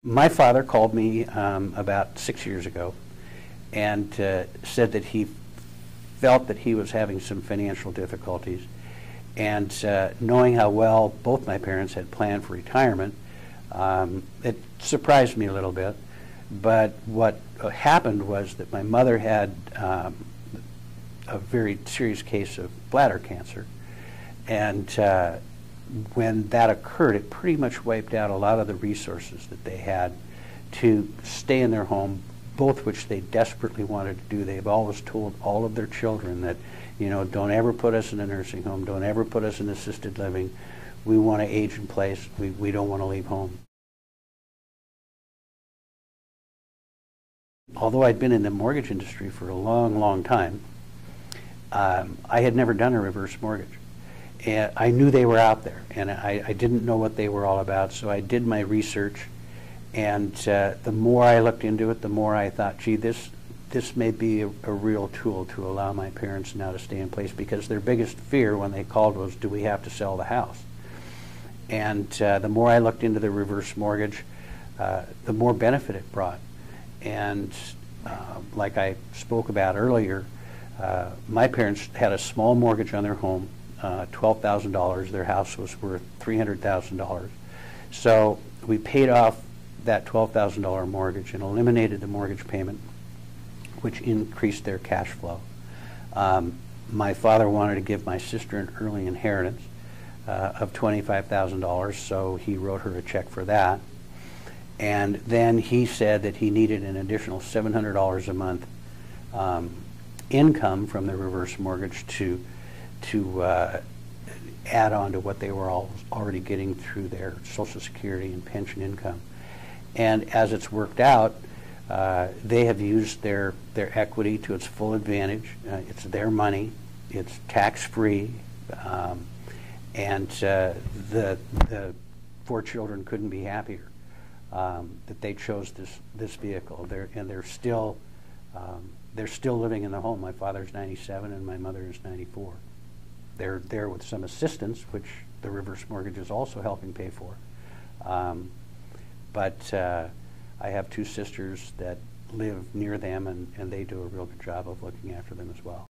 My father called me about 6 years ago and said that he felt that he was having some financial difficulties. And knowing how well both my parents had planned for retirement, it surprised me a little bit. But what happened was that my mother had a very serious case of bladder cancer. And when that occurred, it pretty much wiped out a lot of the resources that they had to stay in their home, both which they desperately wanted to do. They've always told all of their children that, you know, don't ever put us in a nursing home, don't ever put us in assisted living. We want to age in place. We don't want to leave home. Although I'd been in the mortgage industry for a long, long time, I had never done a reverse mortgage. And I knew they were out there, and I didn't know what they were all about, so I did my research. And the more I looked into it, the more I thought, gee, this may be a real tool to allow my parents now to stay in place, because their biggest fear when they called was, do we have to sell the house? And the more I looked into the reverse mortgage, the more benefit it brought. And like I spoke about earlier, my parents had a small mortgage on their home, $12,000. Their house was worth $300,000. So we paid off that $12,000 mortgage and eliminated the mortgage payment, which increased their cash flow. My father wanted to give my sister an early inheritance of $25,000, so he wrote her a check for that. And then he said that he needed an additional $700 a month income from the reverse mortgage to add on to what they were already getting through their Social Security and pension income. And as it's worked out, they have used their equity to its full advantage. It's their money. It's tax-free. And the four children couldn't be happier that they chose this vehicle. They're still living in the home. My father's 97 and my mother is 94. They're there with some assistance, which the reverse mortgage is also helping pay for. But I have two sisters that live near them, and they do a real good job of looking after them as well.